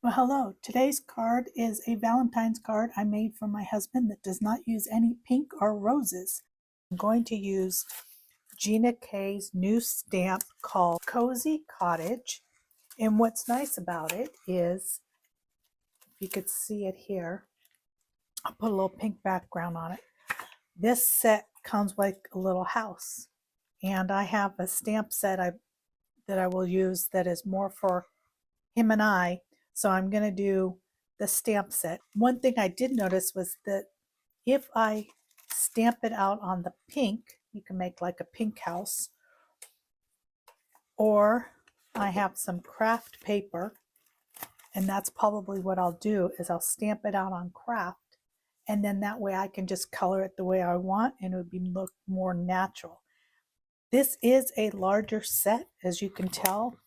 Well, hello. Today's card is a Valentine's card I made for my husband that does not use any pink or roses. I'm going to use Gina K's new stamp called Cozy Cottage. And what's nice about it is, if you could see it here, I'll put a little pink background on it. This set comes like a little house. And I have a stamp set that I will use that is more for him and I. So I'm going to do the stamp set. One thing I did notice was that if I stamp it out on the pink, you can make like a pink house, or I have some craft paper, and that's probably what I'll do is I'll stamp it out on craft, and then that way I can just color it the way I want and it would be look more natural. This is a larger set, as you can tell.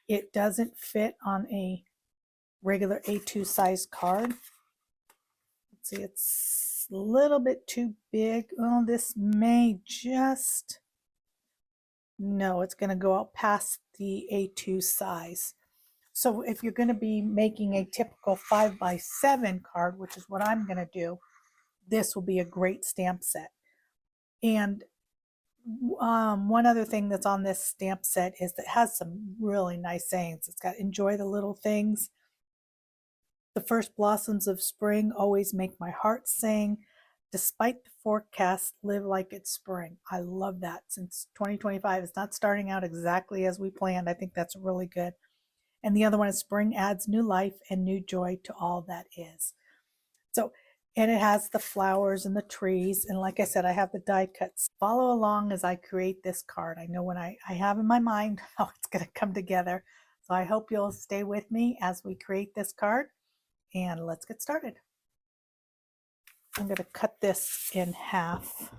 It doesn't fit on a regular A2 size card. Let's see, it's a little bit too big. Oh, this may just, no, it's going to go out past the A2 size. So if you're going to be making a typical 5x7 card, which is what I'm going to do, this will be a great stamp set. And one other thing that's on this stamp set is that it has some really nice sayings. It's got "enjoy the little things," "the first blossoms of spring always make my heart sing," "despite the forecast, live like it's spring." I love that. Since 2025 is not starting out exactly as we planned, I think that's really good. And the other one is "spring adds new life and new joy to all that is." So, and it has the flowers and the trees. And like I said, I have the die cuts. Follow along as I create this card. I know when I have in my mind how it's going to come together. So I hope you'll stay with me as we create this card. And let's get started. I'm going to cut this in half.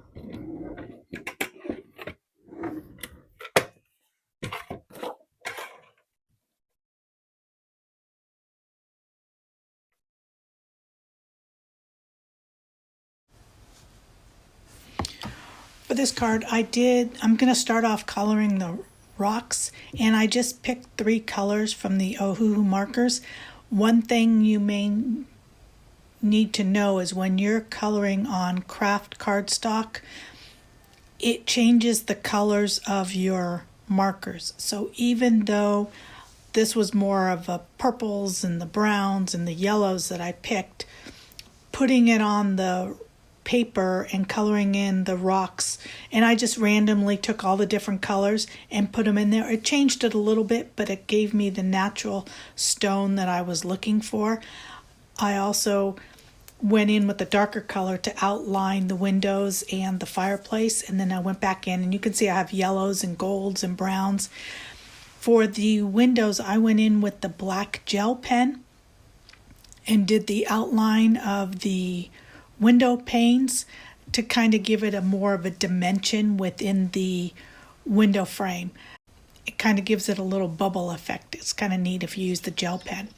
For this card, I'm going to start off coloring the rocks, and I just picked 3 colors from the Ohuhu markers. One thing you may need to know is when you're coloring on craft cardstock, it changes the colors of your markers. So even though this was more of the purples and the browns and the yellows that I picked, putting it on the paper and coloring in the rocks, and I just randomly took all the different colors and put them in there. It changed it a little bit, but it gave me the natural stone that I was looking for. I also went in with the darker color to outline the windows and the fireplace, and then I went back in, and you can see I have yellows and golds and browns. For the windows, I went in with the black gel pen and did the outline of the window panes to kind of give it a more of a dimension within the window frame. It kind of gives it a little bubble effect. It's kind of neat if you use the gel pen.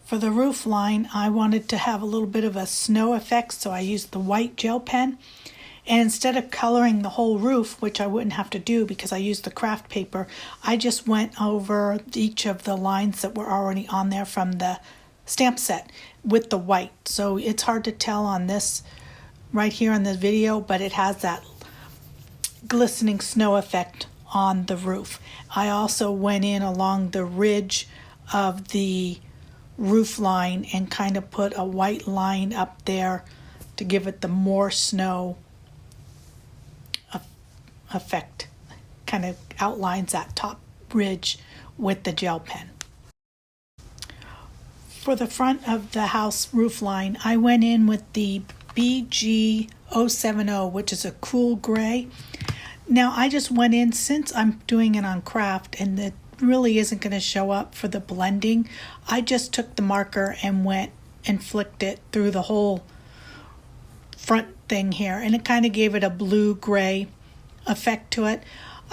For the roof line, I wanted to have a little bit of a snow effect, so I used the white gel pen. And instead of coloring the whole roof, which I wouldn't have to do because I used the craft paper, I just went over each of the lines that were already on there from the stamp set with the white. So it's hard to tell on this right here in this video, but it has that glistening snow effect on the roof. I also went in along the ridge of the roof line and kind of put a white line up there to give it the more snow effect. Kind of outlines that top ridge with the gel pen. For the front of the house roof line, I went in with the BG070, which is a cool gray. Now I just went in, since I'm doing it on craft and it really isn't going to show up for the blending, I just took the marker and went and flicked it through the whole front thing here, and it kind of gave it a blue-gray effect to it.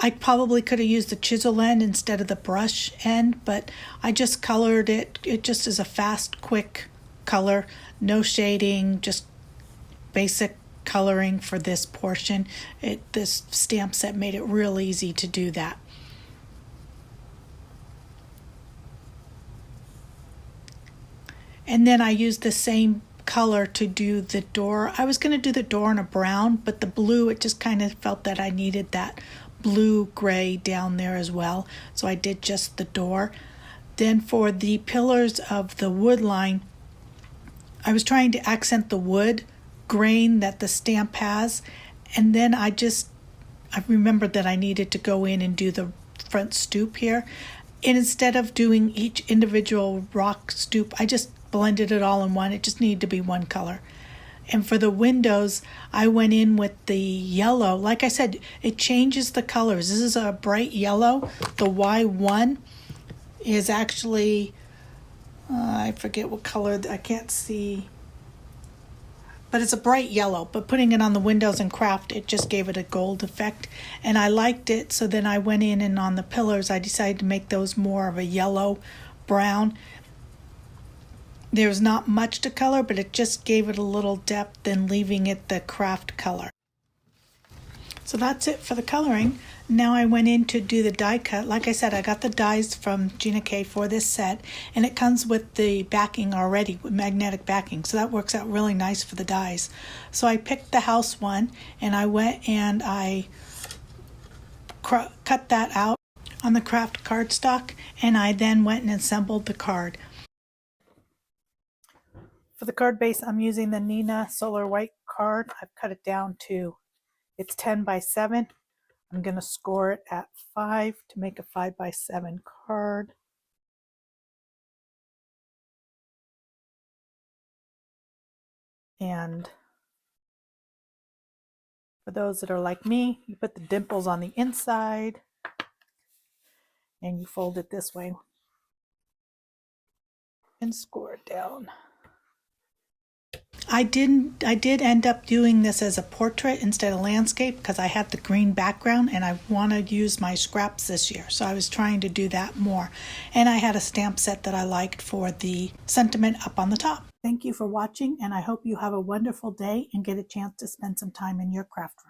I probably could have used the chisel end instead of the brush end, but I just colored it. It just is a fast, quick color, no shading, just basic coloring for this portion. This stamp set made it real easy to do that. And then I used the same color to do the door. I was going to do the door in a brown, but the blue, it just kind of felt that I needed that blue gray down there as well. So I did just the door. Then for the pillars of the wood line, I was trying to accent the wood grain that the stamp has. And then I remembered that I needed to go in and do the front stoop here. And instead of doing each individual rock stoop, I just blended it all in one. It just needed to be one color. And for the windows, I went in with the yellow. Like I said, it changes the colors. This is a bright yellow. The Y1 is actually, I forget what color, I can't see. But it's a bright yellow. But putting it on the windows and craft, it just gave it a gold effect. And I liked it, so then I went in and on the pillars, I decided to make those more of a yellow brown. There's not much to color, but it just gave it a little depth than leaving it the craft color. So that's it for the coloring. Now I went in to do the die cut. Like I said, I got the dies from Gina K for this set, and it comes with the backing already, with magnetic backing. So that works out really nice for the dies. So I picked the house one, and I went and I cut that out on the craft cardstock, and I then went and assembled the card. For the card base, I'm using the Nina Solar White card. I've cut it down to, it's 10 by 7. I'm going to score it at 5 to make a 5 by 7 card. And for those that are like me, you put the dimples on the inside and you fold it this way and score it down. I did end up doing this as a portrait instead of landscape because I had the green background and I want to use my scraps this year. So I was trying to do that more. And I had a stamp set that I liked for the sentiment up on the top. Thank you for watching, and I hope you have a wonderful day and get a chance to spend some time in your craft room.